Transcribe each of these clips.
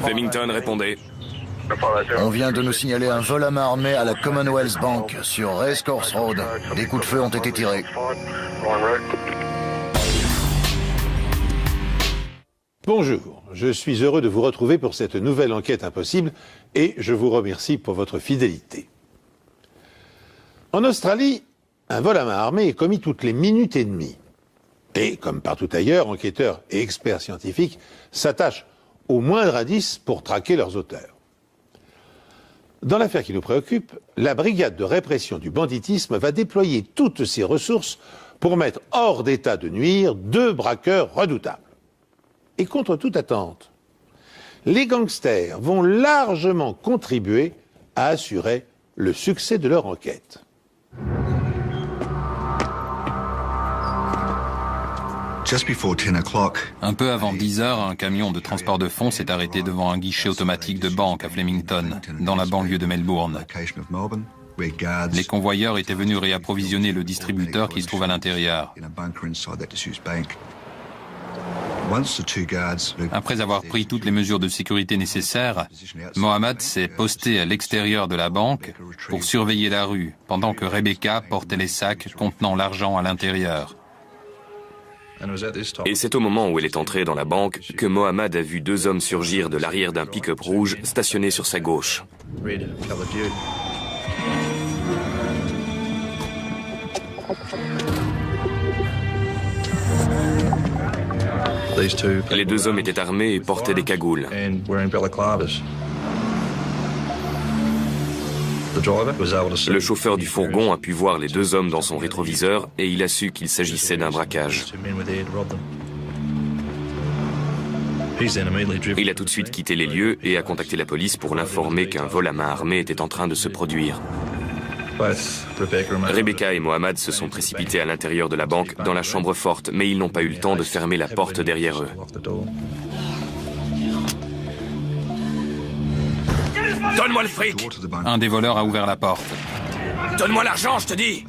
Flemington, répondez. On vient de nous signaler un vol à main armée à la Commonwealth Bank sur Racecourse Road. Des coups de feu ont été tirés. Bonjour, je suis heureux de vous retrouver pour cette nouvelle enquête impossible et je vous remercie pour votre fidélité. En Australie, un vol à main armée est commis toutes les minutes et demie. Et, comme partout ailleurs, enquêteurs et experts scientifiques s'attachent au moindre indice pour traquer leurs auteurs. Dans l'affaire qui nous préoccupe, la brigade de répression du banditisme va déployer toutes ses ressources pour mettre hors d'état de nuire 2 braqueurs redoutables. Et contre toute attente, les gangsters vont largement contribuer à assurer le succès de leur enquête. Un peu avant 10 heures, un camion de transport de fonds s'est arrêté devant un guichet automatique de banque à Flemington, dans la banlieue de Melbourne. Les convoyeurs étaient venus réapprovisionner le distributeur qui se trouve à l'intérieur. Après avoir pris toutes les mesures de sécurité nécessaires, Mohamed s'est posté à l'extérieur de la banque pour surveiller la rue, pendant que Rebecca portait les sacs contenant l'argent à l'intérieur. Et c'est au moment où elle est entrée dans la banque que Mohamed a vu 2 hommes surgir de l'arrière d'un pick-up rouge stationné sur sa gauche. Les 2 hommes étaient armés et portaient des cagoules. Le chauffeur du fourgon a pu voir les 2 hommes dans son rétroviseur et il a su qu'il s'agissait d'un braquage. Il a tout de suite quitté les lieux et a contacté la police pour l'informer qu'un vol à main armée était en train de se produire. Rebecca et Mohamed se sont précipités à l'intérieur de la banque dans la chambre forte, mais ils n'ont pas eu le temps de fermer la porte derrière eux. Donne-moi le fric! Un des voleurs a ouvert la porte. Donne-moi l'argent, je te dis!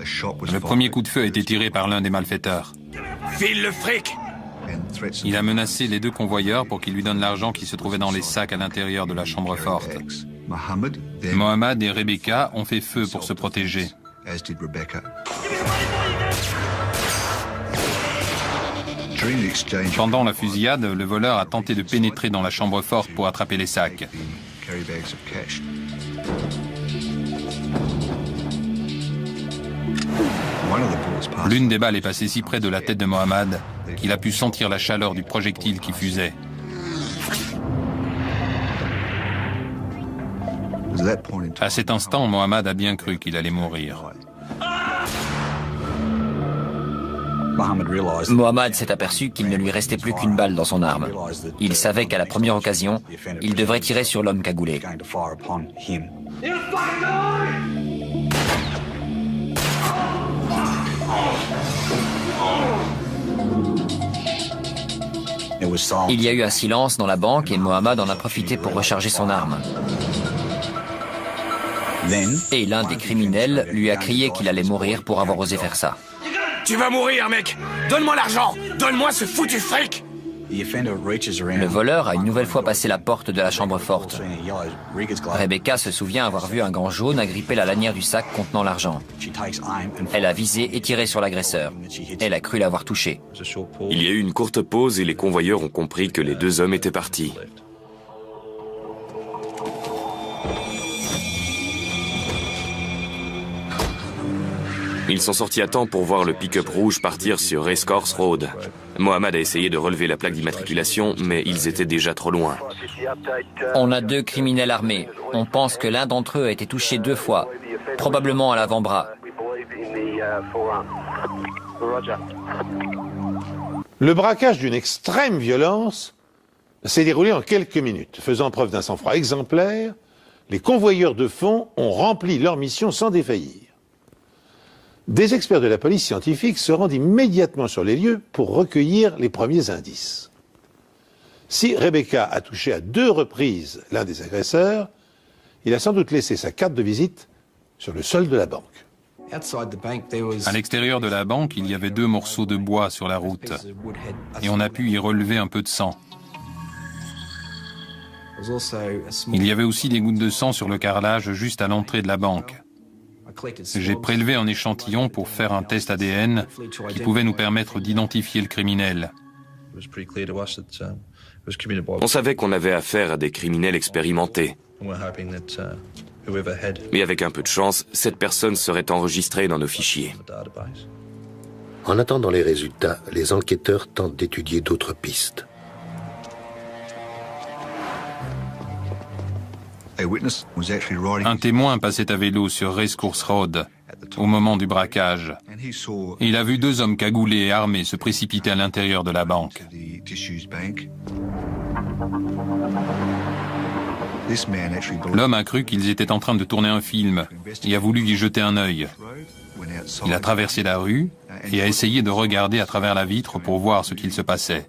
Le premier coup de feu a été tiré par l'un des malfaiteurs. File le fric! Il a menacé les 2 convoyeurs pour qu'ils lui donnent l'argent qui se trouvait dans les sacs à l'intérieur de la chambre forte. Mohamed et Rebecca ont fait feu pour se protéger. Pendant la fusillade, le voleur a tenté de pénétrer dans la chambre forte pour attraper les sacs. L'une des balles est passée si près de la tête de Mohamed qu'il a pu sentir la chaleur du projectile qui fusait. À cet instant, Mohamed a bien cru qu'il allait mourir. Mohamed s'est aperçu qu'il ne lui restait plus qu'une balle dans son arme. Il savait qu'à la première occasion, il devrait tirer sur l'homme cagoulé. Il y a eu un silence dans la banque et Mohamed en a profité pour recharger son arme. Et l'un des criminels lui a crié qu'il allait mourir pour avoir osé faire ça. Tu vas mourir, mec! Donne-moi l'argent! Donne-moi ce foutu fric! Le voleur a une nouvelle fois passé la porte de la chambre forte. Rebecca se souvient avoir vu un gant jaune agripper la lanière du sac contenant l'argent. Elle a visé et tiré sur l'agresseur. Elle a cru l'avoir touché. Il y a eu une courte pause et les convoyeurs ont compris que les 2 hommes étaient partis. Ils sont sortis à temps pour voir le pick-up rouge partir sur Racecourse Road. Mohamed a essayé de relever la plaque d'immatriculation, mais ils étaient déjà trop loin. On a 2 criminels armés. On pense que l'un d'entre eux a été touché 2 fois, probablement à l'avant-bras. Le braquage d'une extrême violence s'est déroulé en quelques minutes. Faisant preuve d'un sang-froid exemplaire, les convoyeurs de fonds ont rempli leur mission sans défaillir. Des experts de la police scientifique se rendent immédiatement sur les lieux pour recueillir les premiers indices. Si Rebecca a touché à 2 reprises l'un des agresseurs, il a sans doute laissé sa carte de visite sur le sol de la banque. À l'extérieur de la banque, il y avait 2 morceaux de bois sur la route et on a pu y relever un peu de sang. Il y avait aussi des gouttes de sang sur le carrelage juste à l'entrée de la banque. J'ai prélevé un échantillon pour faire un test ADN qui pouvait nous permettre d'identifier le criminel. On savait qu'on avait affaire à des criminels expérimentés. Mais avec un peu de chance, cette personne serait enregistrée dans nos fichiers. En attendant les résultats, les enquêteurs tentent d'étudier d'autres pistes. Un témoin passait à vélo sur Racecourse Road au moment du braquage. Il a vu deux hommes cagoulés et armés se précipiter à l'intérieur de la banque. L'homme a cru qu'ils étaient en train de tourner un film et a voulu y jeter un œil. Il a traversé la rue et a essayé de regarder à travers la vitre pour voir ce qu'il se passait.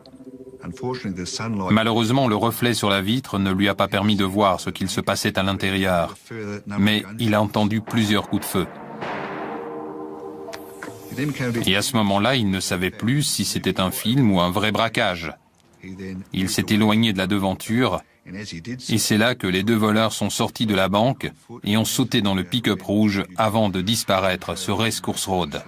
Malheureusement, le reflet sur la vitre ne lui a pas permis de voir ce qu'il se passait à l'intérieur, mais il a entendu plusieurs coups de feu. Et à ce moment-là, il ne savait plus si c'était un film ou un vrai braquage. Il s'est éloigné de la devanture, et c'est là que les deux voleurs sont sortis de la banque et ont sauté dans le pick-up rouge avant de disparaître sur Racecourse Road.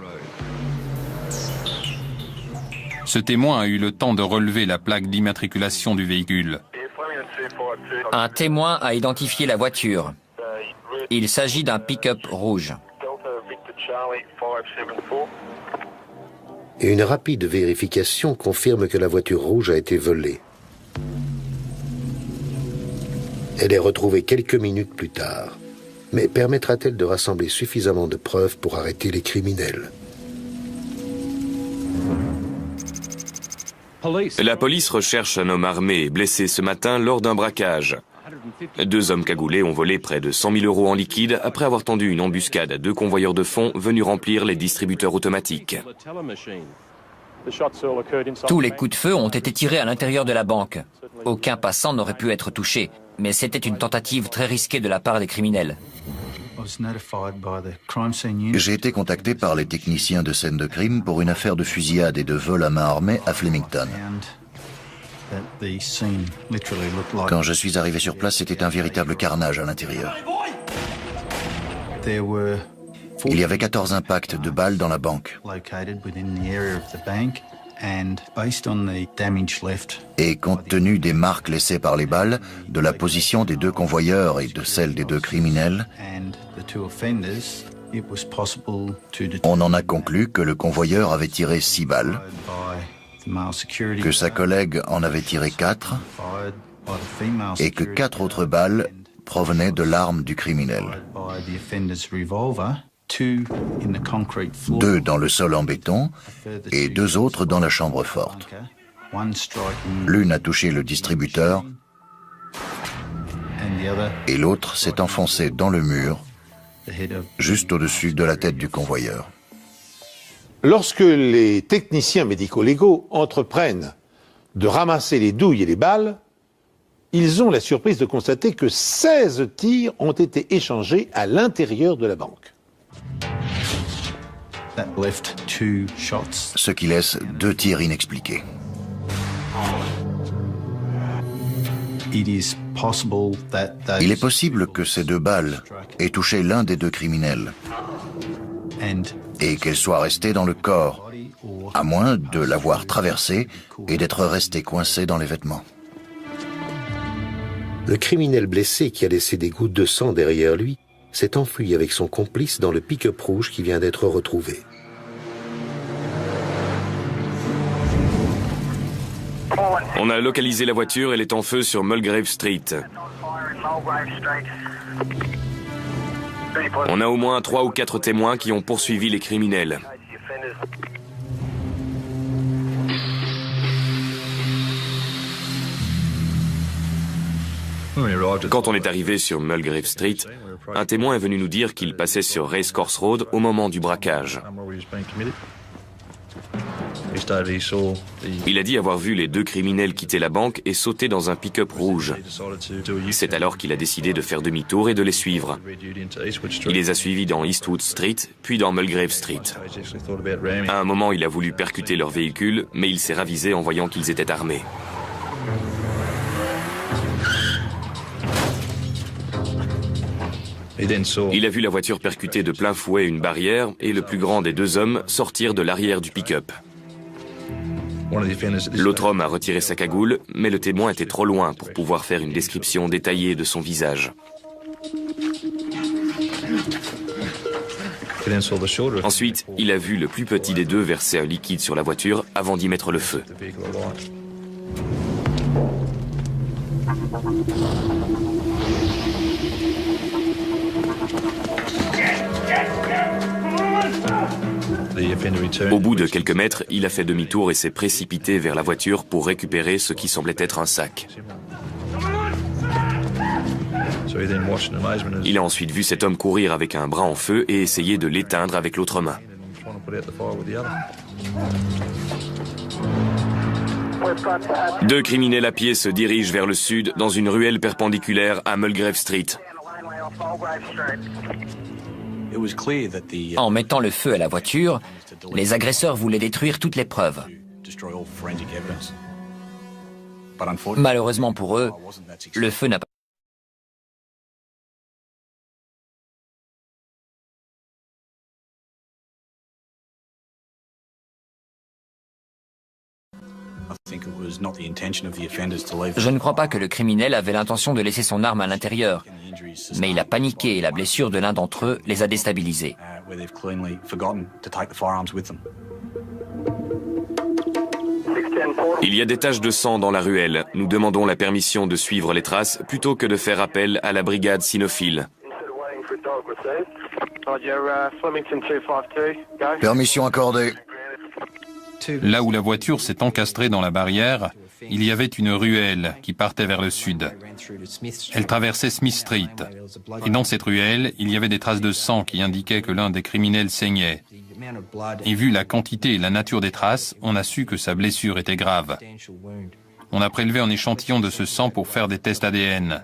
Ce témoin a eu le temps de relever la plaque d'immatriculation du véhicule. Un témoin a identifié la voiture. Il s'agit d'un pick-up rouge. Et une rapide vérification confirme que la voiture rouge a été volée. Elle est retrouvée quelques minutes plus tard. Mais permettra-t-elle de rassembler suffisamment de preuves pour arrêter les criminels ? La police recherche un homme armé et blessé ce matin lors d'un braquage. Deux hommes cagoulés ont volé près de 100 000 € en liquide après avoir tendu une embuscade à deux convoyeurs de fonds venus remplir les distributeurs automatiques. Tous les coups de feu ont été tirés à l'intérieur de la banque. Aucun passant n'aurait pu être touché, mais c'était une tentative très risquée de la part des criminels. J'ai été contacté par les techniciens de scène de crime pour une affaire de fusillade et de vol à main armée à Flemington. Quand je suis arrivé sur place, c'était un véritable carnage à l'intérieur. Il y avait 14 impacts de balles dans la banque. Et compte tenu des marques laissées par les balles, de la position des deux convoyeurs et de celle des deux criminels, on en a conclu que le convoyeur avait tiré 6 balles, que sa collègue en avait tiré 4 et que 4 autres balles provenaient de l'arme du criminel. 2 dans le sol en béton et 2 autres dans la chambre forte. L'une a touché le distributeur et l'autre s'est enfoncée dans le mur, juste au-dessus de la tête du convoyeur. Lorsque les techniciens médico-légaux entreprennent de ramasser les douilles et les balles, ils ont la surprise de constater que 16 tirs ont été échangés à l'intérieur de la banque. Ce qui laisse 2 tirs inexpliqués. Il est possible que ces 2 balles aient touché l'un des 2 criminels et qu'elles soient restées dans le corps, à moins de l'avoir traversé et d'être resté coincé dans les vêtements. Le criminel blessé qui a laissé des gouttes de sang derrière lui s'est enfui avec son complice dans le pick-up rouge qui vient d'être retrouvé. On a localisé la voiture, elle est en feu sur Mulgrave Street. On a au moins 3 ou 4 témoins qui ont poursuivi les criminels. Quand on est arrivé sur Mulgrave Street, un témoin est venu nous dire qu'il passait sur Racecourse Road au moment du braquage. Il a dit avoir vu les 2 criminels quitter la banque et sauter dans un pick-up rouge. C'est alors qu'il a décidé de faire demi-tour et de les suivre. Il les a suivis dans Eastwood Street, puis dans Mulgrave Street. À un moment, il a voulu percuter leur véhicule, mais il s'est ravisé en voyant qu'ils étaient armés. Il a vu la voiture percuter de plein fouet une barrière et le plus grand des deux hommes sortir de l'arrière du pick-up. L'autre homme a retiré sa cagoule, mais le témoin était trop loin pour pouvoir faire une description détaillée de son visage. Ensuite, il a vu le plus petit des deux verser un liquide sur la voiture avant d'y mettre le feu. Au bout de quelques mètres, il a fait demi-tour et s'est précipité vers la voiture pour récupérer ce qui semblait être un sac. Il a ensuite vu cet homme courir avec un bras en feu et essayer de l'éteindre avec l'autre main. Deux criminels à pied se dirigent vers le sud dans une ruelle perpendiculaire à Mulgrave Street. En mettant le feu à la voiture, les agresseurs voulaient détruire toutes les preuves. Malheureusement pour eux, le feu n'a pas... Je ne crois pas que le criminel avait l'intention de laisser son arme à l'intérieur, mais il a paniqué et la blessure de l'un d'entre eux les a déstabilisés. Il y a des taches de sang dans la ruelle. Nous demandons la permission de suivre les traces plutôt que de faire appel à la brigade cynophile. Permission accordée. Là où la voiture s'est encastrée dans la barrière, il y avait une ruelle qui partait vers le sud. Elle traversait Smith Street. Et dans cette ruelle, il y avait des traces de sang qui indiquaient que l'un des criminels saignait. Et vu la quantité et la nature des traces, on a su que sa blessure était grave. On a prélevé un échantillon de ce sang pour faire des tests ADN.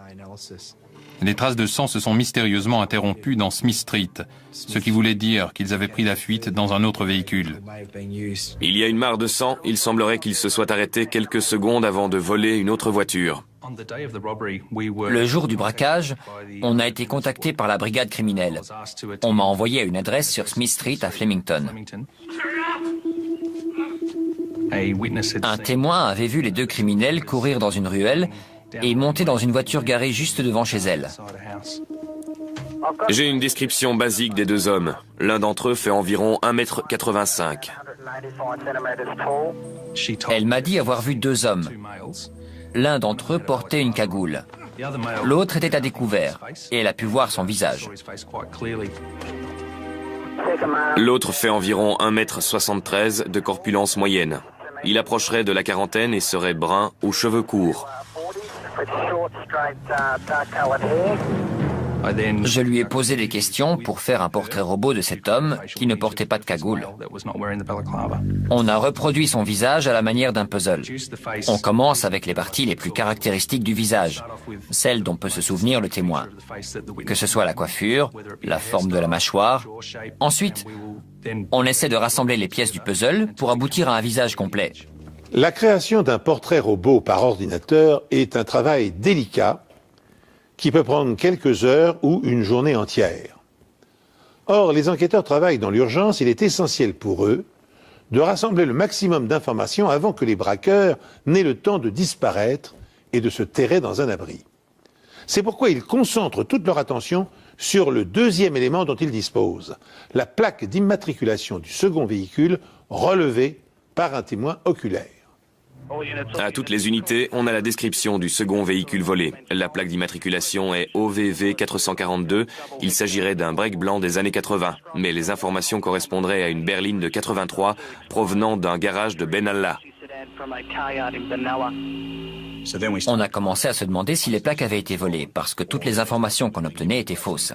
Les traces de sang se sont mystérieusement interrompues dans Smith Street, ce qui voulait dire qu'ils avaient pris la fuite dans un autre véhicule. Il y a une mare de sang, il semblerait qu'ils se soient arrêtés quelques secondes avant de voler une autre voiture. Le jour du braquage, on a été contacté par la brigade criminelle. On m'a envoyé à une adresse sur Smith Street à Flemington. Un témoin avait vu les deux criminels courir dans une ruelle et monter dans une voiture garée juste devant chez elle. J'ai une description basique des deux hommes. L'un d'entre eux fait environ 1,85 m. Elle m'a dit avoir vu deux hommes. L'un d'entre eux portait une cagoule. L'autre était à découvert et elle a pu voir son visage. L'autre fait environ 1,73 m de corpulence moyenne. Il approcherait de la quarantaine et serait brun aux cheveux courts. Je lui ai posé des questions pour faire un portrait robot de cet homme qui ne portait pas de cagoule. On a reproduit son visage à la manière d'un puzzle. On commence avec les parties les plus caractéristiques du visage, celles dont peut se souvenir le témoin, que ce soit la coiffure, la forme de la mâchoire. Ensuite, on essaie de rassembler les pièces du puzzle pour aboutir à un visage complet. La création d'un portrait robot par ordinateur est un travail délicat qui peut prendre quelques heures ou une journée entière. Or, les enquêteurs travaillent dans l'urgence, il est essentiel pour eux de rassembler le maximum d'informations avant que les braqueurs n'aient le temps de disparaître et de se terrer dans un abri. C'est pourquoi ils concentrent toute leur attention sur le deuxième élément dont ils disposent, la plaque d'immatriculation du second véhicule relevée par un témoin oculaire. À toutes les unités, on a la description du second véhicule volé. La plaque d'immatriculation est OVV 442. Il s'agirait d'un break blanc des années 80, mais les informations correspondraient à une berline de 83 provenant d'un garage de Ben Allah. On a commencé à se demander si les plaques avaient été volées, parce que toutes les informations qu'on obtenait étaient fausses.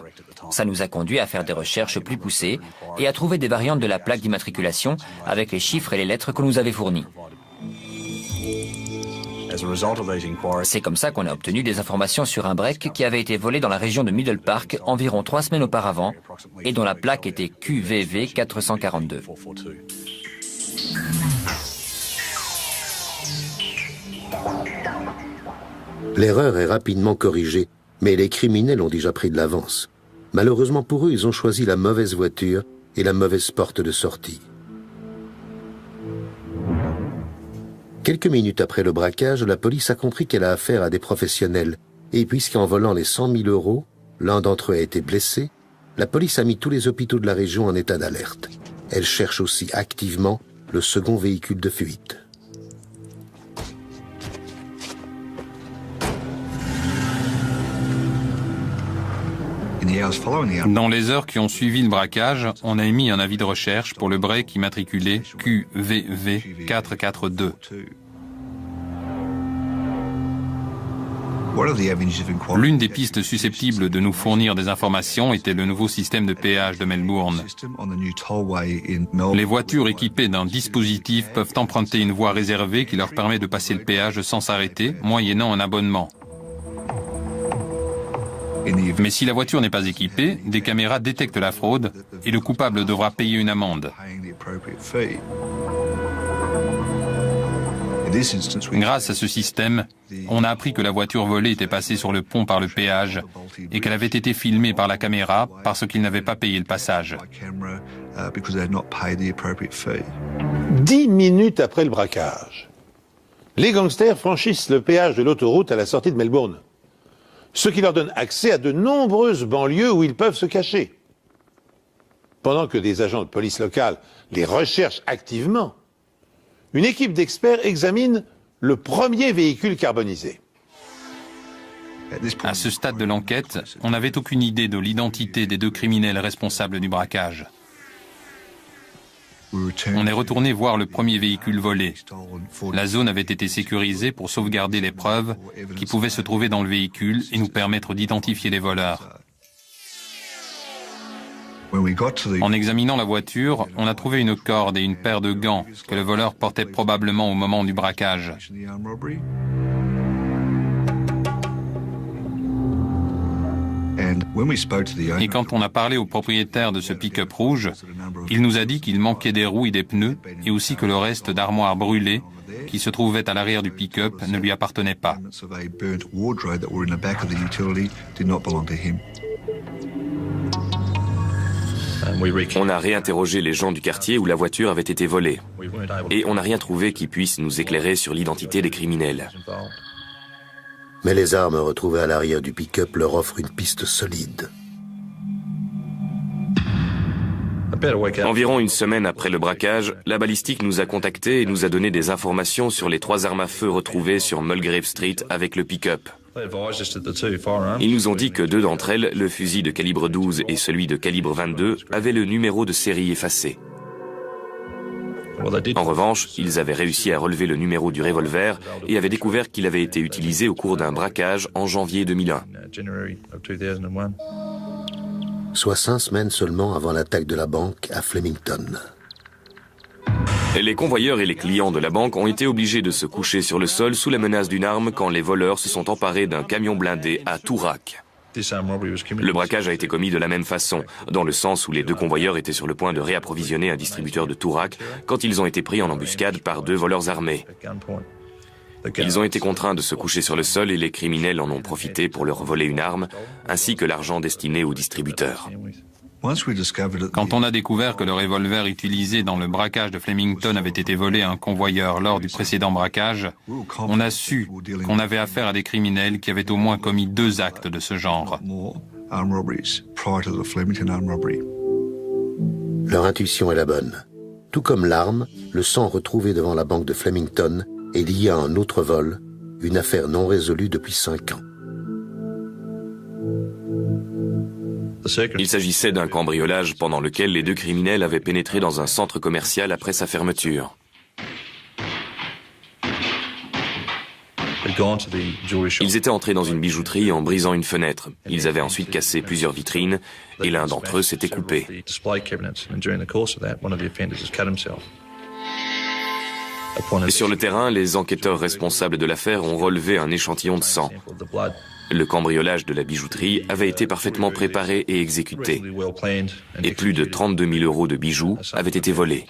Ça nous a conduit à faire des recherches plus poussées et à trouver des variantes de la plaque d'immatriculation avec les chiffres et les lettres qu'on nous avait fournis. C'est comme ça qu'on a obtenu des informations sur un break qui avait été volé dans la région de Middle Park environ 3 semaines auparavant et dont la plaque était QVV 442. L'erreur est rapidement corrigée, mais les criminels ont déjà pris de l'avance. Malheureusement pour eux, ils ont choisi la mauvaise voiture et la mauvaise porte de sortie. Quelques minutes après le braquage, la police a compris qu'elle a affaire à des professionnels. Et puisqu'en volant les 100 000 €, l'un d'entre eux a été blessé, la police a mis tous les hôpitaux de la région en état d'alerte. Elle cherche aussi activement le second véhicule de fuite. Dans les heures qui ont suivi le braquage, on a émis un avis de recherche pour le break immatriculé QVV 442. L'une des pistes susceptibles de nous fournir des informations était le nouveau système de péage de Melbourne. Les voitures équipées d'un dispositif peuvent emprunter une voie réservée qui leur permet de passer le péage sans s'arrêter, moyennant un abonnement. Mais si la voiture n'est pas équipée, des caméras détectent la fraude et le coupable devra payer une amende. Grâce à ce système, on a appris que la voiture volée était passée sur le pont par le péage et qu'elle avait été filmée par la caméra parce qu'il n'avait pas payé le passage. 10 minutes après le braquage, les gangsters franchissent le péage de l'autoroute à la sortie de Melbourne, ce qui leur donne accès à de nombreuses banlieues où ils peuvent se cacher. Pendant que des agents de police locale les recherchent activement, une équipe d'experts examine le premier véhicule carbonisé. À ce stade de l'enquête, on n'avait aucune idée de l'identité des deux criminels responsables du braquage. On est retourné voir le premier véhicule volé. La zone avait été sécurisée pour sauvegarder les preuves qui pouvaient se trouver dans le véhicule et nous permettre d'identifier les voleurs. En examinant la voiture, on a trouvé une corde et une paire de gants que le voleur portait probablement au moment du braquage. Et quand on a parlé au propriétaire de ce pick-up rouge, il nous a dit qu'il manquait des roues et des pneus et aussi que le reste d'armoire brûlée qui se trouvait à l'arrière du pick-up ne lui appartenait pas. On a réinterrogé les gens du quartier où la voiture avait été volée. Et on n'a rien trouvé qui puisse nous éclairer sur l'identité des criminels. Mais les armes retrouvées à l'arrière du pick-up leur offrent une piste solide. Environ une semaine après le braquage, la balistique nous a contactés et nous a donné des informations sur les 3 armes à feu retrouvées sur Mulgrave Street avec le pick-up. Ils nous ont dit que 2 d'entre elles, le fusil de calibre 12 et celui de calibre 22, avaient le numéro de série effacé. En revanche, ils avaient réussi à relever le numéro du revolver et avaient découvert qu'il avait été utilisé au cours d'un braquage en janvier 2001. Soit 5 semaines seulement avant l'attaque de la banque à Flemington. Les convoyeurs et les clients de la banque ont été obligés de se coucher sur le sol sous la menace d'une arme quand les voleurs se sont emparés d'un camion blindé à Toorak. Le braquage a été commis de la même façon, dans le sens où les 2 convoyeurs étaient sur le point de réapprovisionner un distributeur de Toorak quand ils ont été pris en embuscade par 2 voleurs armés. Ils ont été contraints de se coucher sur le sol et les criminels en ont profité pour leur voler une arme, ainsi que l'argent destiné au distributeur. Quand on a découvert que le revolver utilisé dans le braquage de Flemington avait été volé à un convoyeur lors du précédent braquage, on a su qu'on avait affaire à des criminels qui avaient au moins commis 2 actes de ce genre. Leur intuition est la bonne. Tout comme l'arme, le sang retrouvé devant la banque de Flemington est lié à un autre vol, une affaire non résolue depuis 5 ans. Il s'agissait d'un cambriolage pendant lequel les 2 criminels avaient pénétré dans un centre commercial après sa fermeture. Ils étaient entrés dans une bijouterie en brisant une fenêtre. Ils avaient ensuite cassé plusieurs vitrines et l'un d'entre eux s'était coupé. Et sur le terrain, les enquêteurs responsables de l'affaire ont relevé un échantillon de sang. Le cambriolage de la bijouterie avait été parfaitement préparé et exécuté. Et plus de 32 000 € de bijoux avaient été volés.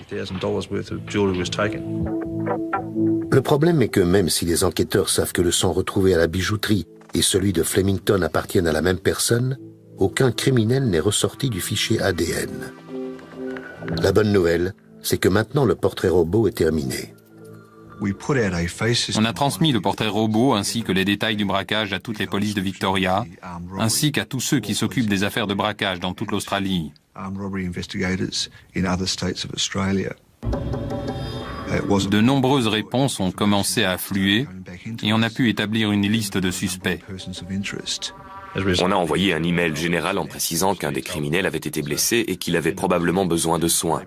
Le problème est que même si les enquêteurs savent que le sang retrouvé à la bijouterie et celui de Flemington appartiennent à la même personne, aucun criminel n'est ressorti du fichier ADN. La bonne nouvelle, c'est que maintenant le portrait robot est terminé. On a transmis le portrait robot ainsi que les détails du braquage à toutes les polices de Victoria, ainsi qu'à tous ceux qui s'occupent des affaires de braquage dans toute l'Australie. De nombreuses réponses ont commencé à affluer et on a pu établir une liste de suspects. On a envoyé un email général en précisant qu'un des criminels avait été blessé et qu'il avait probablement besoin de soins.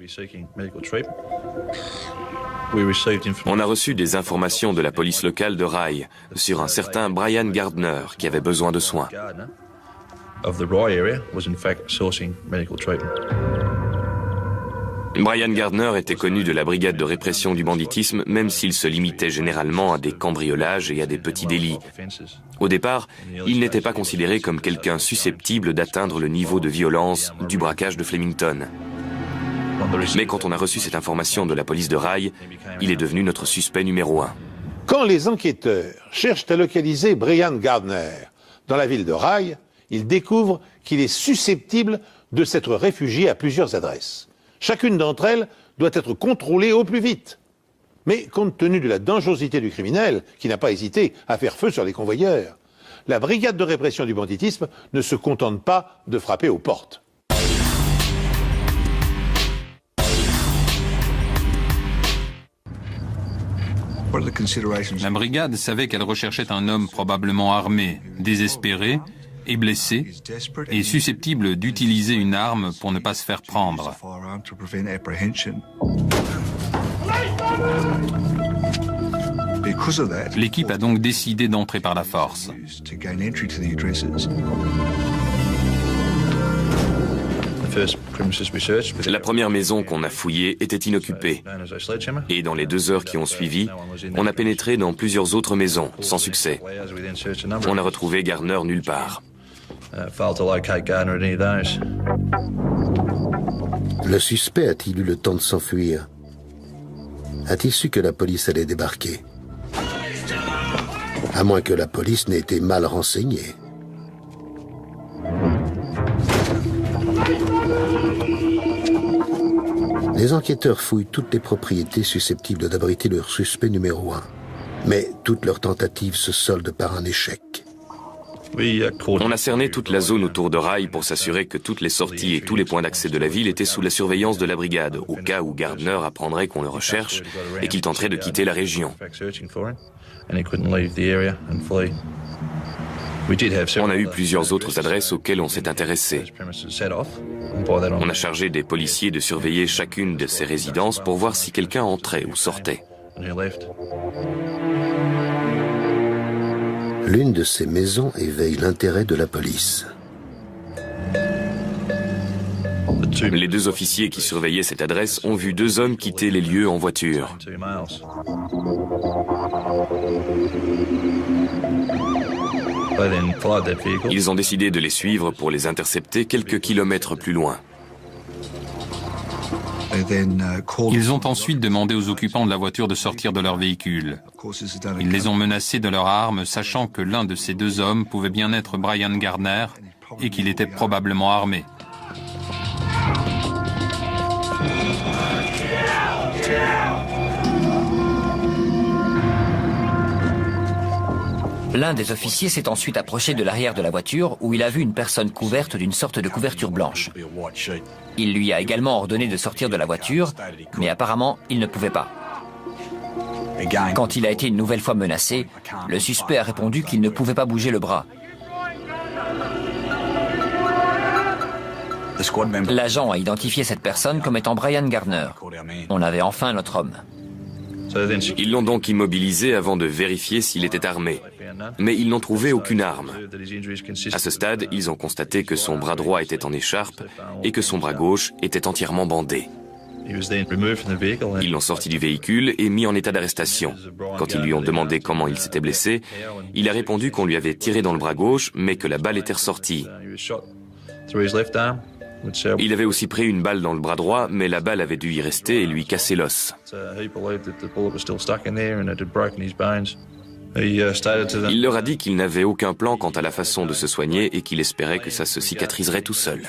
On a reçu des informations de la police locale de Rye sur un certain Brian Gardner qui avait besoin de soins. Brian Gardner était connu de la brigade de répression du banditisme, même s'il se limitait généralement à des cambriolages et à des petits délits. Au départ, il n'était pas considéré comme quelqu'un susceptible d'atteindre le niveau de violence du braquage de Flemington. Mais quand on a reçu cette information de la police de Rye, il est devenu notre suspect numéro 1. Quand les enquêteurs cherchent à localiser Brian Gardner dans la ville de Rye, ils découvrent qu'il est susceptible de s'être réfugié à plusieurs adresses. Chacune d'entre elles doit être contrôlée au plus vite. Mais compte tenu de la dangerosité du criminel, qui n'a pas hésité à faire feu sur les convoyeurs, la brigade de répression du banditisme ne se contente pas de frapper aux portes. La brigade savait qu'elle recherchait un homme probablement armé, désespéré et blessé, et susceptible d'utiliser une arme pour ne pas se faire prendre. L'équipe a donc décidé d'entrer par la force. La première maison qu'on a fouillée était inoccupée. Et dans les 2 heures qui ont suivi, on a pénétré dans plusieurs autres maisons, sans succès. On n'a retrouvé Gardner nulle part. Le suspect a-t-il eu le temps de s'enfuir? A-t-il su que la police allait débarquer? À moins que la police n'ait été mal renseignée. Les enquêteurs fouillent toutes les propriétés susceptibles d'abriter leur suspect numéro 1. Mais toutes leurs tentatives se soldent par un échec. On a cerné toute la zone autour de Rye pour s'assurer que toutes les sorties et tous les points d'accès de la ville étaient sous la surveillance de la brigade, au cas où Gardner apprendrait qu'on le recherche et qu'il tenterait de quitter la région. On a eu plusieurs autres adresses auxquelles on s'est intéressé. On a chargé des policiers de surveiller chacune de ces résidences pour voir si quelqu'un entrait ou sortait. L'une de ces maisons éveille l'intérêt de la police. Les 2 officiers qui surveillaient cette adresse ont vu 2 hommes quitter les lieux en voiture. Ils ont décidé de les suivre pour les intercepter quelques kilomètres plus loin. Ils ont ensuite demandé aux occupants de la voiture de sortir de leur véhicule. Ils les ont menacés de leurs armes, sachant que l'un de ces 2 hommes pouvait bien être Brian Gardner et qu'il était probablement armé. L'un des officiers s'est ensuite approché de l'arrière de la voiture où il a vu une personne couverte d'une sorte de couverture blanche. Il lui a également ordonné de sortir de la voiture, mais apparemment, il ne pouvait pas. Quand il a été une nouvelle fois menacé, le suspect a répondu qu'il ne pouvait pas bouger le bras. L'agent a identifié cette personne comme étant Brian Gardner. On avait enfin notre homme. Ils l'ont donc immobilisé avant de vérifier s'il était armé. Mais ils n'ont trouvé aucune arme. À ce stade, ils ont constaté que son bras droit était en écharpe et que son bras gauche était entièrement bandé. Ils l'ont sorti du véhicule et mis en état d'arrestation. Quand ils lui ont demandé comment il s'était blessé, il a répondu qu'on lui avait tiré dans le bras gauche, mais que la balle était ressortie. Il avait aussi pris une balle dans le bras droit, mais la balle avait dû y rester et lui casser l'os. Il leur a dit qu'il n'avait aucun plan quant à la façon de se soigner et qu'il espérait que ça se cicatriserait tout seul.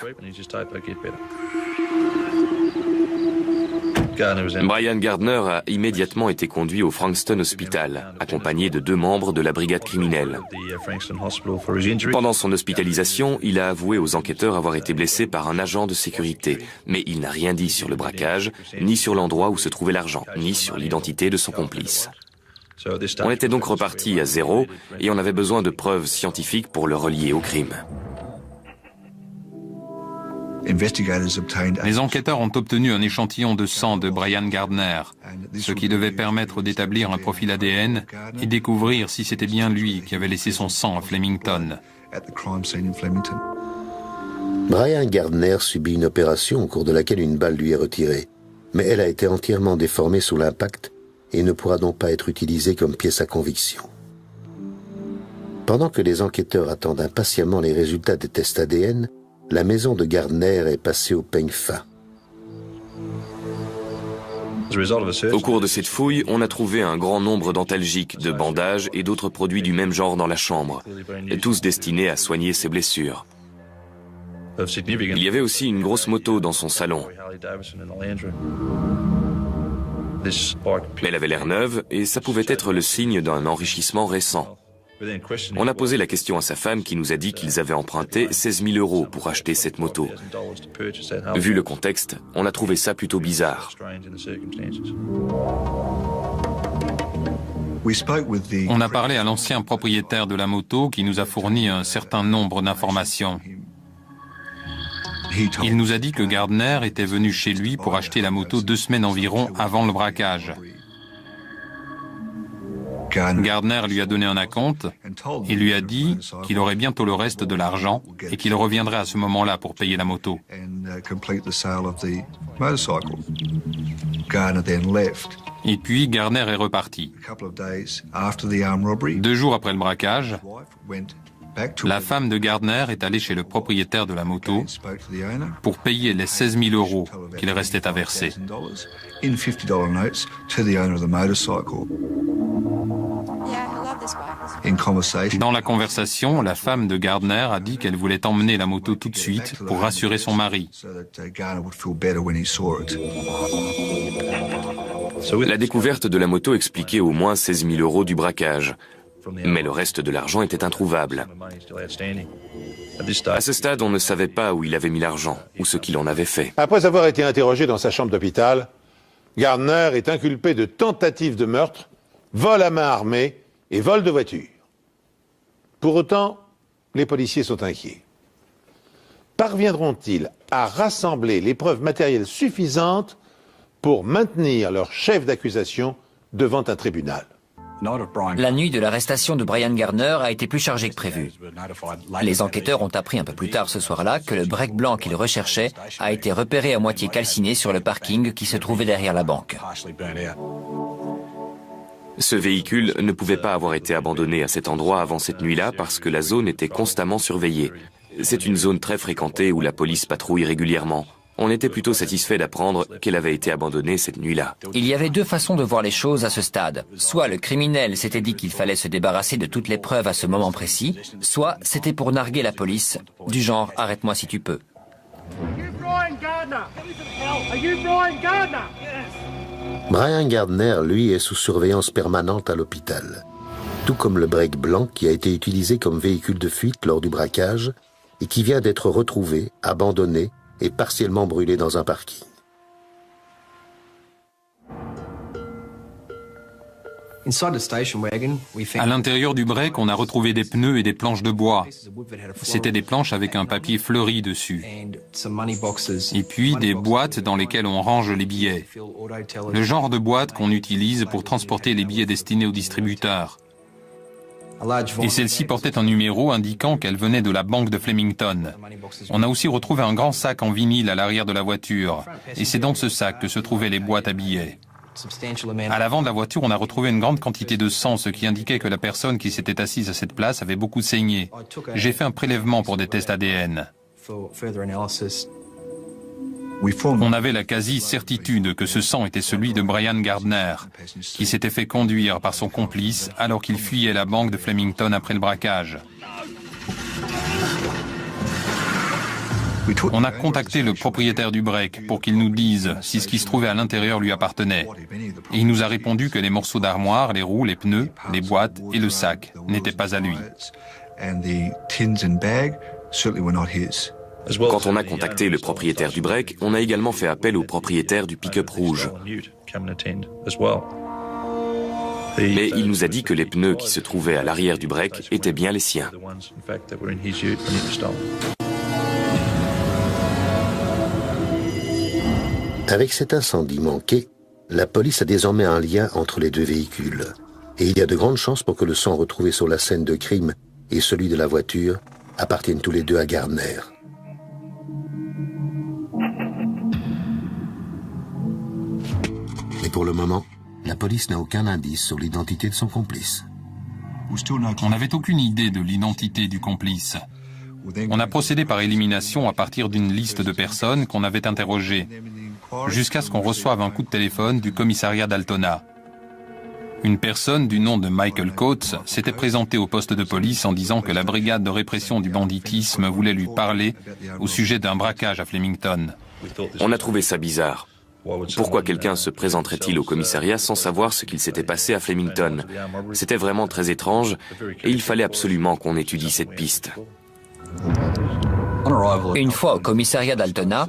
Brian Gardner a immédiatement été conduit au Frankston Hospital, accompagné de 2 membres de la brigade criminelle. Pendant son hospitalisation, il a avoué aux enquêteurs avoir été blessé par un agent de sécurité, mais il n'a rien dit sur le braquage, ni sur l'endroit où se trouvait l'argent, ni sur l'identité de son complice. On était donc reparti à zéro et on avait besoin de preuves scientifiques pour le relier au crime. Les enquêteurs ont obtenu un échantillon de sang de Brian Gardner, ce qui devait permettre d'établir un profil ADN et découvrir si c'était bien lui qui avait laissé son sang à Flemington. Brian Gardner subit une opération au cours de laquelle une balle lui est retirée, mais elle a été entièrement déformée sous l'impact et ne pourra donc pas être utilisée comme pièce à conviction. Pendant que les enquêteurs attendent impatiemment les résultats des tests ADN, la maison de Gardner est passée au peigne fin. Au cours de cette fouille, on a trouvé un grand nombre d'antalgiques, de bandages et d'autres produits du même genre dans la chambre, tous destinés à soigner ses blessures. Il y avait aussi une grosse moto dans son salon. Elle avait l'air neuve et ça pouvait être le signe d'un enrichissement récent. On a posé la question à sa femme qui nous a dit qu'ils avaient emprunté 16 000 € pour acheter cette moto. Vu le contexte, on a trouvé ça plutôt bizarre. On a parlé à l'ancien propriétaire de la moto qui nous a fourni un certain nombre d'informations. Il nous a dit que Gardner était venu chez lui pour acheter la moto 2 semaines environ avant le braquage. Gardner lui a donné un acompte et lui a dit qu'il aurait bientôt le reste de l'argent et qu'il reviendrait à ce moment-là pour payer la moto. Et puis Gardner est reparti. 2 jours après le braquage, la femme de Gardner est allée chez le propriétaire de la moto pour payer les 16 000 € qu'il restait à verser. Dans la conversation, la femme de Gardner a dit qu'elle voulait emmener la moto tout de suite pour rassurer son mari. La découverte de la moto expliquait au moins 16 000 € du braquage. Mais le reste de l'argent était introuvable. À ce stade, on ne savait pas où il avait mis l'argent, ou ce qu'il en avait fait. Après avoir été interrogé dans sa chambre d'hôpital, Gardner est inculpé de tentative de meurtre, vol à main armée et vol de voiture. Pour autant, les policiers sont inquiets. Parviendront-ils à rassembler les preuves matérielles suffisantes pour maintenir leur chef d'accusation devant un tribunal? La nuit de l'arrestation de Brian Gardner a été plus chargée que prévu. Les enquêteurs ont appris un peu plus tard ce soir-là que le break blanc qu'ils recherchaient a été repéré à moitié calciné sur le parking qui se trouvait derrière la banque. Ce véhicule ne pouvait pas avoir été abandonné à cet endroit avant cette nuit-là parce que la zone était constamment surveillée. C'est une zone très fréquentée où la police patrouille régulièrement. On était plutôt satisfait d'apprendre qu'elle avait été abandonnée cette nuit-là. Il y avait 2 façons de voir les choses à ce stade. Soit le criminel s'était dit qu'il fallait se débarrasser de toutes les preuves à ce moment précis, soit c'était pour narguer la police, du genre « arrête-moi si tu peux ». Brian Gardner, lui, est sous surveillance permanente à l'hôpital. Tout comme le break blanc qui a été utilisé comme véhicule de fuite lors du braquage et qui vient d'être retrouvé, abandonné et partiellement brûlé dans un parking. À l'intérieur du break, on a retrouvé des pneus et des planches de bois. C'était des planches avec un papier fleuri dessus. Et puis des boîtes dans lesquelles on range les billets. Le genre de boîte qu'on utilise pour transporter les billets destinés aux distributeurs. Et celle-ci portait un numéro indiquant qu'elle venait de la banque de Flemington. On a aussi retrouvé un grand sac en vinyle à l'arrière de la voiture. Et c'est dans ce sac que se trouvaient les boîtes à billets. À l'avant de la voiture, on a retrouvé une grande quantité de sang, ce qui indiquait que la personne qui s'était assise à cette place avait beaucoup saigné. J'ai fait un prélèvement pour des tests ADN. On avait la quasi-certitude que ce sang était celui de Brian Gardner, qui s'était fait conduire par son complice alors qu'il fuyait la banque de Flemington après le braquage. On a contacté le propriétaire du break pour qu'il nous dise si ce qui se trouvait à l'intérieur lui appartenait. Et il nous a répondu que les morceaux d'armoire, les roues, les pneus, les boîtes et le sac n'étaient pas à lui. Quand on a contacté le propriétaire du break, on a également fait appel au propriétaire du pick-up rouge. Mais il nous a dit que les pneus qui se trouvaient à l'arrière du break étaient bien les siens. Avec cet incendie manqué, la police a désormais un lien entre les deux véhicules. Et il y a de grandes chances pour que le sang retrouvé sur la scène de crime et celui de la voiture appartiennent tous les deux à Gardner. Mais pour le moment, la police n'a aucun indice sur l'identité de son complice. On n'avait aucune idée de l'identité du complice. On a procédé par élimination à partir d'une liste de personnes qu'on avait interrogées, jusqu'à ce qu'on reçoive un coup de téléphone du commissariat d'Altona. Une personne du nom de Michael Coates s'était présentée au poste de police en disant que la brigade de répression du banditisme voulait lui parler au sujet d'un braquage à Flemington. On a trouvé ça bizarre. Pourquoi quelqu'un se présenterait-il au commissariat sans savoir ce qu'il s'était passé à Flemington? C'était vraiment très étrange et il fallait absolument qu'on étudie cette piste. Une fois au commissariat d'Altona,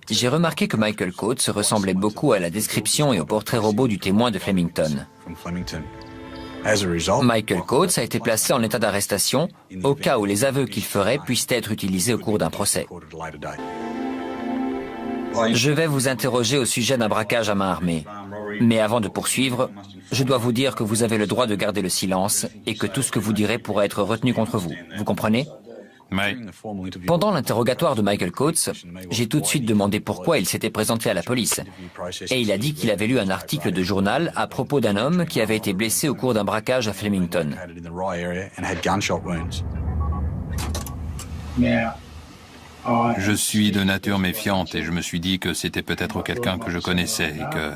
j'ai remarqué que Michael Coates ressemblait beaucoup à la description et au portrait robot du témoin de Flemington. Michael Coates a été placé en état d'arrestation au cas où les aveux qu'il ferait puissent être utilisés au cours d'un procès. Je vais vous interroger au sujet d'un braquage à main armée. Mais avant de poursuivre, je dois vous dire que vous avez le droit de garder le silence et que tout ce que vous direz pourra être retenu contre vous. Vous comprenez ? Oui. Pendant l'interrogatoire de Michael Coates, j'ai tout de suite demandé pourquoi il s'était présenté à la police. Et il a dit qu'il avait lu un article de journal à propos d'un homme qui avait été blessé au cours d'un braquage à Flemington. Je suis de nature méfiante et je me suis dit que c'était peut-être quelqu'un que je connaissais et que,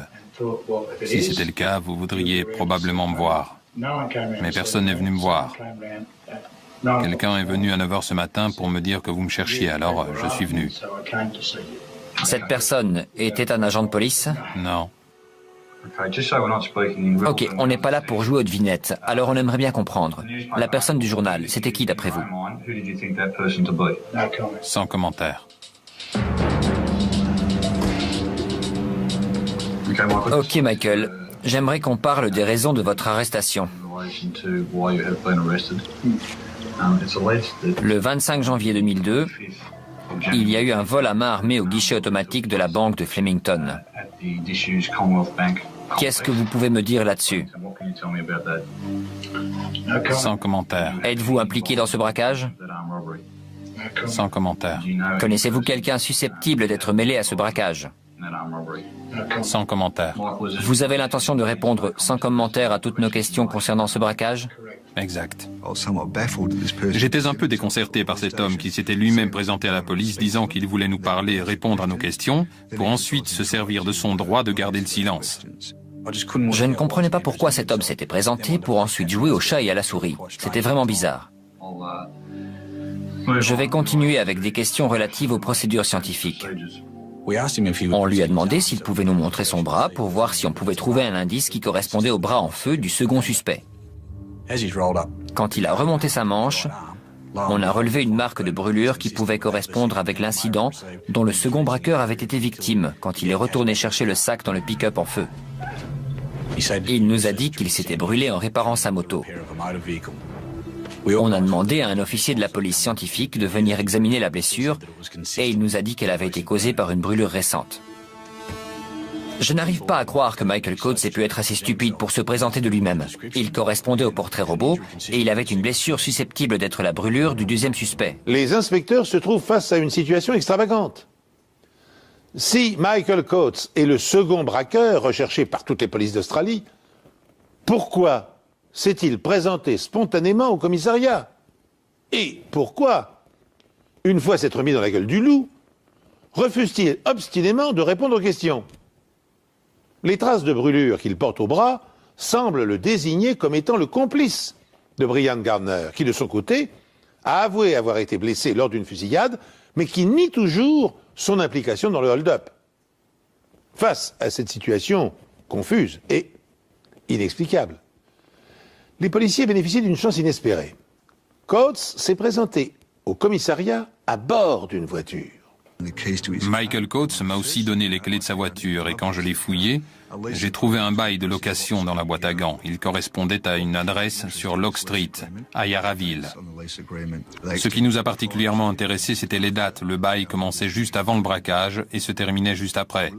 si c'était le cas, vous voudriez probablement me voir. Mais personne n'est venu me voir. Quelqu'un est venu à 9 h ce matin pour me dire que vous me cherchiez, alors je suis venu. Cette personne était un agent de police ? Non. Ok, on n'est pas là pour jouer aux devinettes, alors on aimerait bien comprendre. La personne du journal, c'était qui d'après vous ? Sans commentaire. Ok Michael, j'aimerais qu'on parle des raisons de votre arrestation. Le 25 janvier 2002, il y a eu un vol à main armée au guichet automatique de la banque de Flemington. Qu'est-ce que vous pouvez me dire là-dessus ? Sans commentaire. Êtes-vous impliqué dans ce braquage ? Sans commentaire. Connaissez-vous quelqu'un susceptible d'être mêlé à ce braquage ? Sans commentaire. Vous avez l'intention de répondre sans commentaire à toutes nos questions concernant ce braquage ? Exact. J'étais un peu déconcerté par cet homme qui s'était lui-même présenté à la police disant qu'il voulait nous parler et répondre à nos questions pour ensuite se servir de son droit de garder le silence. Je ne comprenais pas pourquoi cet homme s'était présenté pour ensuite jouer au chat et à la souris. C'était vraiment bizarre. Je vais continuer avec des questions relatives aux procédures scientifiques. On lui a demandé s'il pouvait nous montrer son bras pour voir si on pouvait trouver un indice qui correspondait au bras en feu du second suspect. Quand il a remonté sa manche, on a relevé une marque de brûlure qui pouvait correspondre avec l'incident dont le second braqueur avait été victime quand il est retourné chercher le sac dans le pick-up en feu. Il nous a dit qu'il s'était brûlé en réparant sa moto. On a demandé à un officier de la police scientifique de venir examiner la blessure et il nous a dit qu'elle avait été causée par une brûlure récente. Je n'arrive pas à croire que Michael Coates ait pu être assez stupide pour se présenter de lui-même. Il correspondait au portrait robot et il avait une blessure susceptible d'être la brûlure du deuxième suspect. Les inspecteurs se trouvent face à une situation extravagante. Si Michael Coates est le second braqueur recherché par toutes les polices d'Australie, pourquoi s'est-il présenté spontanément au commissariat? Et pourquoi, une fois s'être mis dans la gueule du loup, refuse-t-il obstinément de répondre aux questions. Les traces de brûlure qu'il porte au bras semblent le désigner comme étant le complice de Brian Gardner, qui de son côté a avoué avoir été blessé lors d'une fusillade, mais qui nie toujours son implication dans le hold-up. Face à cette situation confuse et inexplicable, les policiers bénéficient d'une chance inespérée. Coates s'est présenté au commissariat à bord d'une voiture. Michael Coates m'a aussi donné les clés de sa voiture et quand je l'ai fouillé, j'ai trouvé un bail de location dans la boîte à gants. Il correspondait à une adresse sur Locke Street, à Yarraville. Ce qui nous a particulièrement intéressé, c'était les dates. Le bail commençait juste avant le braquage et se terminait juste après.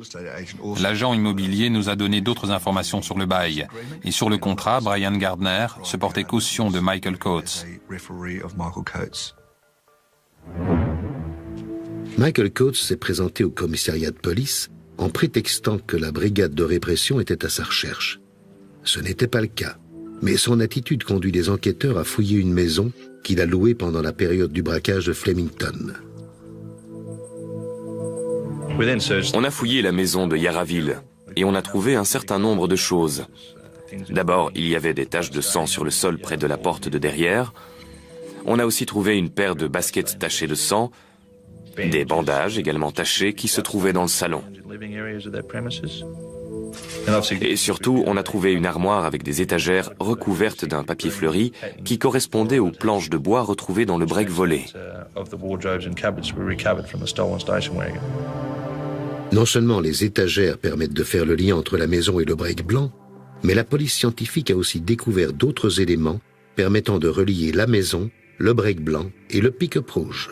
L'agent immobilier nous a donné d'autres informations sur le bail. Et sur le contrat, Brian Gardner se portait caution de Michael Coates. Michael Coates s'est présenté au commissariat de police en prétextant que la brigade de répression était à sa recherche. Ce n'était pas le cas, mais son attitude conduit les enquêteurs à fouiller une maison qu'il a louée pendant la période du braquage de Flemington. On a fouillé la maison de Yarraville et on a trouvé un certain nombre de choses. D'abord, il y avait des taches de sang sur le sol près de la porte de derrière. On a aussi trouvé une paire de baskets tachées de sang, des bandages également tachés qui se trouvaient dans le salon. Et surtout, on a trouvé une armoire avec des étagères recouvertes d'un papier fleuri qui correspondait aux planches de bois retrouvées dans le break volé. Non seulement les étagères permettent de faire le lien entre la maison et le break blanc, mais la police scientifique a aussi découvert d'autres éléments permettant de relier la maison, le break blanc et le pick-up rouge.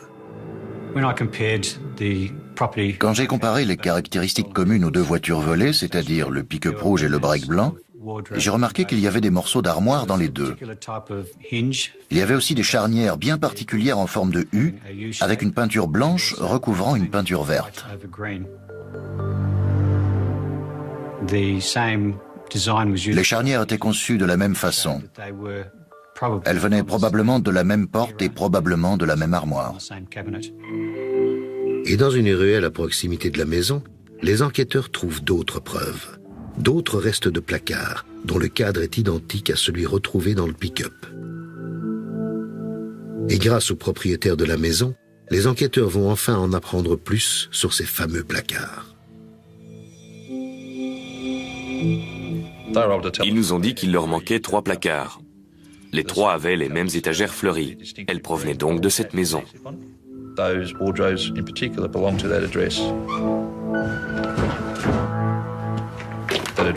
Quand j'ai comparé les caractéristiques communes aux deux voitures volées, c'est-à-dire le pick-up rouge et le break blanc, j'ai remarqué qu'il y avait des morceaux d'armoire dans les deux. Il y avait aussi des charnières bien particulières en forme de U, avec une peinture blanche recouvrant une peinture verte. Les charnières étaient conçues de la même façon. Elles venaient probablement de la même porte et probablement de la même armoire. Et dans une ruelle à proximité de la maison, les enquêteurs trouvent d'autres preuves. D'autres restes de placards, dont le cadre est identique à celui retrouvé dans le pick-up. Et grâce au propriétaire de la maison, les enquêteurs vont enfin en apprendre plus sur ces fameux placards. Ils nous ont dit qu'il leur manquait 3 placards. Les 3 avaient les mêmes étagères fleuries. Elles provenaient donc de cette maison.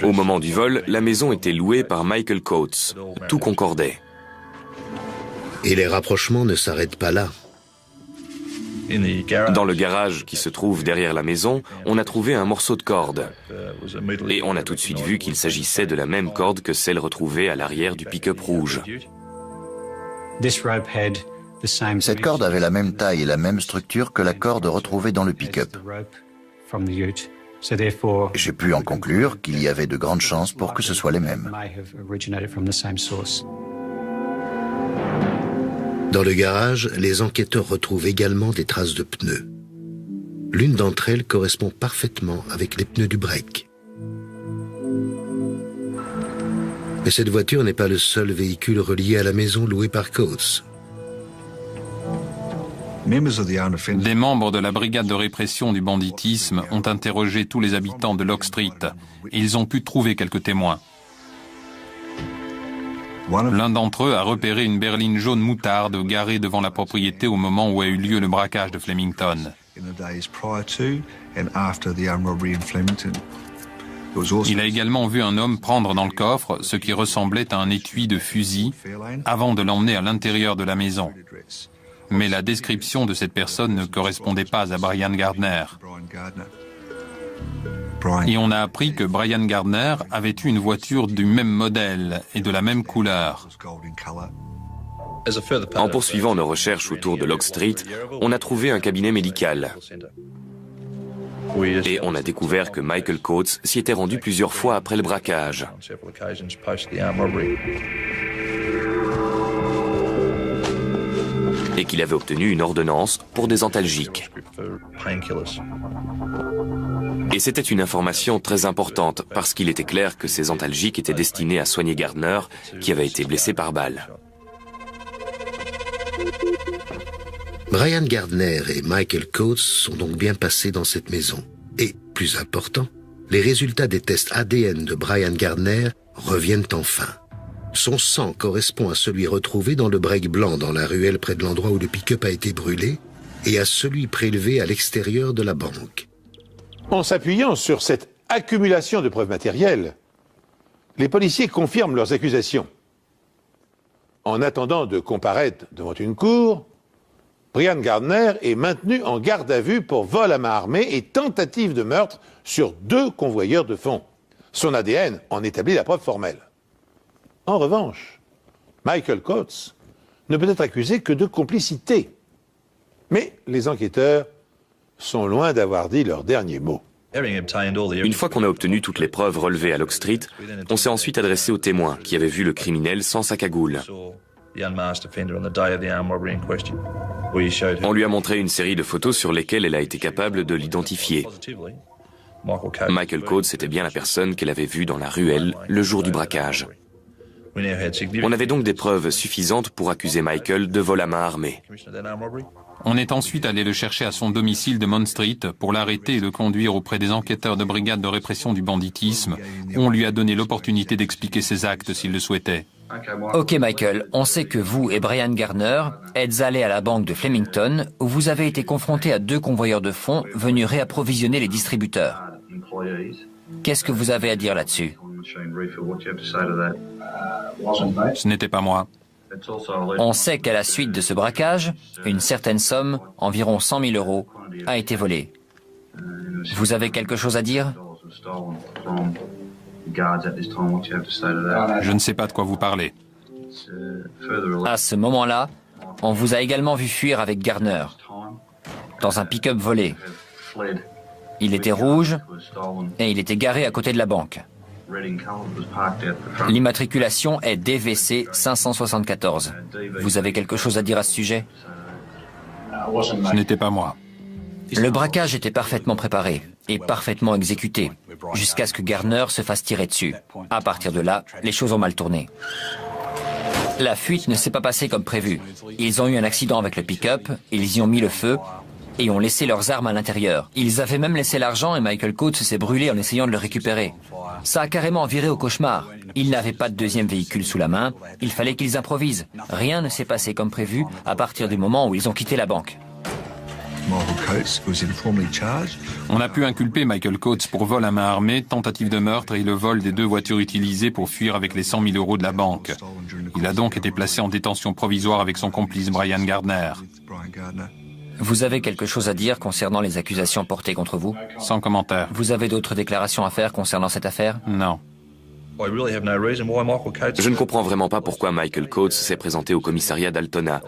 Au moment du vol, la maison était louée par Michael Coates. Tout concordait. Et les rapprochements ne s'arrêtent pas là. Dans le garage qui se trouve derrière la maison, on a trouvé un morceau de corde. Et on a tout de suite vu qu'il s'agissait de la même corde que celle retrouvée à l'arrière du pick-up rouge. Cette corde avait la même taille et la même structure que la corde retrouvée dans le pick-up. J'ai pu en conclure qu'il y avait de grandes chances pour que ce soit les mêmes. Dans le garage, les enquêteurs retrouvent également des traces de pneus. L'une d'entre elles correspond parfaitement avec les pneus du break. Mais cette voiture n'est pas le seul véhicule relié à la maison louée par Coates. Des membres de la brigade de répression du banditisme ont interrogé tous les habitants de Locke Street et ils ont pu trouver quelques témoins. L'un d'entre eux a repéré une berline jaune moutarde garée devant la propriété au moment où a eu lieu le braquage de Flemington. Il a également vu un homme prendre dans le coffre ce qui ressemblait à un étui de fusil avant de l'emmener à l'intérieur de la maison. Mais la description de cette personne ne correspondait pas à Brian Gardner. Et on a appris que Brian Gardner avait eu une voiture du même modèle et de la même couleur. En poursuivant nos recherches autour de Locke Street, on a trouvé un cabinet médical. Et on a découvert que Michael Coates s'y était rendu plusieurs fois après le braquage. et qu'il avait obtenu une ordonnance pour des antalgiques. Et c'était une information très importante parce qu'il était clair que ces antalgiques étaient destinés à soigner Gardner, qui avait été blessé par balle. Brian Gardner et Michael Coates sont donc bien passés dans cette maison. Et, plus important, les résultats des tests ADN de Brian Gardner reviennent enfin. Son sang correspond à celui retrouvé dans le break blanc dans la ruelle près de l'endroit où le pick-up a été brûlé et à celui prélevé à l'extérieur de la banque. En s'appuyant sur cette accumulation de preuves matérielles, les policiers confirment leurs accusations. En attendant de comparaître devant une cour, Brian Gardner est maintenu en garde à vue pour vol à main armée et tentative de meurtre sur 2 convoyeurs de fonds. Son ADN en établit la preuve formelle. En revanche, Michael Coates ne peut être accusé que de complicité. Mais les enquêteurs sont loin d'avoir dit leur dernier mot. Une fois qu'on a obtenu toutes les preuves relevées à Locke Street, on s'est ensuite adressé aux témoins qui avaient vu le criminel sans sa cagoule. On lui a montré une série de photos sur lesquelles elle a été capable de l'identifier. Michael Coates était bien la personne qu'elle avait vue dans la ruelle le jour du braquage. On avait donc des preuves suffisantes pour accuser Michael de vol à main armée. On est ensuite allé le chercher à son domicile de Mount Street pour l'arrêter et le conduire auprès des enquêteurs de brigade de répression du banditisme, où on lui a donné l'opportunité d'expliquer ses actes s'il le souhaitait. Ok Michael, on sait que vous et Brian Gardner êtes allés à la banque de Flemington où vous avez été confrontés à 2 convoyeurs de fonds venus réapprovisionner les distributeurs. Qu'est-ce que vous avez à dire là-dessus? Ce n'était pas moi. On sait qu'à la suite de ce braquage, une certaine somme, environ 100 000 €, a été volée. Vous avez quelque chose à dire? Je ne sais pas de quoi vous parlez. À ce moment-là, on vous a également vu fuir avec Gardner, dans un pick-up volé. Il était rouge et il était garé à côté de la banque. L'immatriculation est DVC 574. Vous avez quelque chose à dire à ce sujet? Ce n'était pas moi. Le braquage était parfaitement préparé et parfaitement exécuté, jusqu'à ce que Gardner se fasse tirer dessus. À partir de là, les choses ont mal tourné. La fuite ne s'est pas passée comme prévu. Ils ont eu un accident avec le pick-up, ils y ont mis le feu et ont laissé leurs armes à l'intérieur. Ils avaient même laissé l'argent et Michael Coates s'est brûlé en essayant de le récupérer. Ça a carrément viré au cauchemar. Ils n'avaient pas de deuxième véhicule sous la main, il fallait qu'ils improvisent. Rien ne s'est passé comme prévu à partir du moment où ils ont quitté la banque. On a pu inculper Michael Coates pour vol à main armée, tentative de meurtre et le vol des 2 voitures utilisées pour fuir avec les 100 000 € de la banque. Il a donc été placé en détention provisoire avec son complice Brian Gardner. Vous avez quelque chose à dire concernant les accusations portées contre vous? Sans commentaire. Vous avez d'autres déclarations à faire concernant cette affaire? Non. Je ne comprends vraiment pas pourquoi Michael Coates s'est présenté au commissariat d'Altona.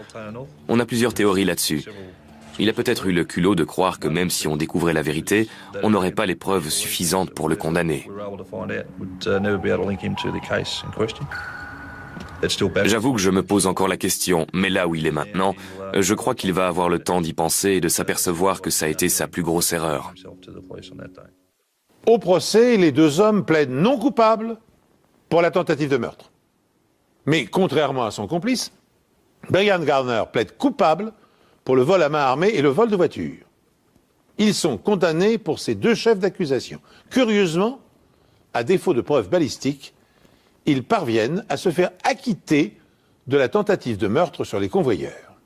On a plusieurs théories là-dessus. Il a peut-être eu le culot de croire que même si on découvrait la vérité, on n'aurait pas les preuves suffisantes pour le condamner. J'avoue que je me pose encore la question, mais là où il est maintenant, je crois qu'il va avoir le temps d'y penser et de s'apercevoir que ça a été sa plus grosse erreur. Au procès, les 2 hommes plaident non coupables pour la tentative de meurtre. Mais contrairement à son complice, Brian Gardner plaide coupable pour le vol à main armée et le vol de voiture. Ils sont condamnés pour ces 2 chefs d'accusation. Curieusement, à défaut de preuves balistiques, ils parviennent à se faire acquitter de la tentative de meurtre sur les convoyeurs.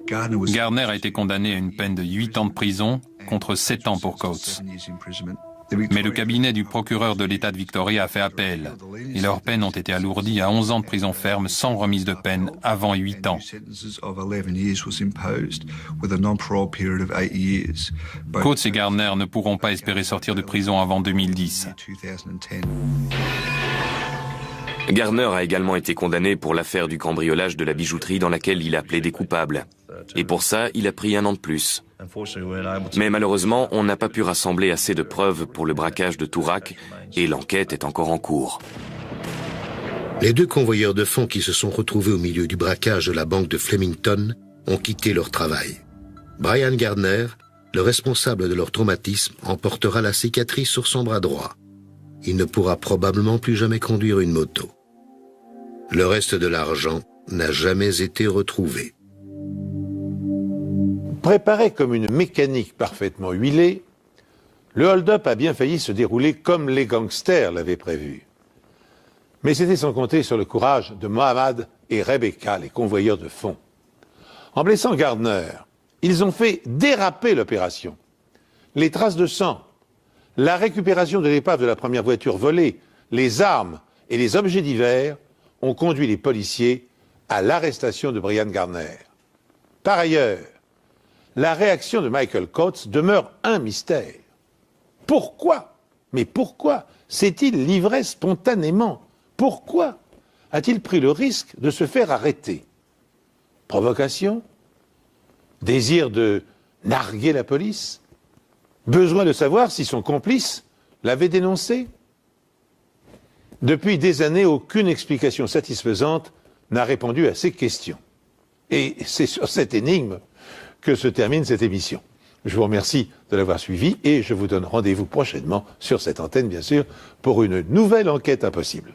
Gardner a été condamné à une peine de 8 ans de prison contre 7 ans pour Coates. Mais le cabinet du procureur de l'État de Victoria a fait appel et leurs peines ont été alourdies à 11 ans de prison ferme sans remise de peine avant 8 ans. Coates et Gardner ne pourront pas espérer sortir de prison avant 2010. Gardner a également été condamné pour l'affaire du cambriolage de la bijouterie dans laquelle il a plaidé coupable. Et pour ça, il a pris 1 an de plus. Mais malheureusement, on n'a pas pu rassembler assez de preuves pour le braquage de Toorak et l'enquête est encore en cours. Les 2 convoyeurs de fonds qui se sont retrouvés au milieu du braquage de la banque de Flemington ont quitté leur travail. Brian Gardner, le responsable de leur traumatisme, en portera la cicatrice sur son bras droit. Il ne pourra probablement plus jamais conduire une moto. Le reste de l'argent n'a jamais été retrouvé. Préparé comme une mécanique parfaitement huilée, le hold-up a bien failli se dérouler comme les gangsters l'avaient prévu. Mais c'était sans compter sur le courage de Mohamed et Rebecca, les convoyeurs de fonds. En blessant Gardner, ils ont fait déraper l'opération. Les traces de sang, la récupération de l'épave de la première voiture volée, les armes et les objets divers ont conduit les policiers à l'arrestation de Brian Gardner. Par ailleurs, la réaction de Michael Coates demeure un mystère. Pourquoi? Mais pourquoi s'est-il livré spontanément? Pourquoi a-t-il pris le risque de se faire arrêter? Provocation? Désir de narguer la police? Besoin de savoir si son complice l'avait dénoncé? Depuis des années, aucune explication satisfaisante n'a répondu à ces questions. Et c'est sur cette énigme que se termine cette émission. Je vous remercie de l'avoir suivi et je vous donne rendez-vous prochainement sur cette antenne, bien sûr, pour une nouvelle enquête impossible.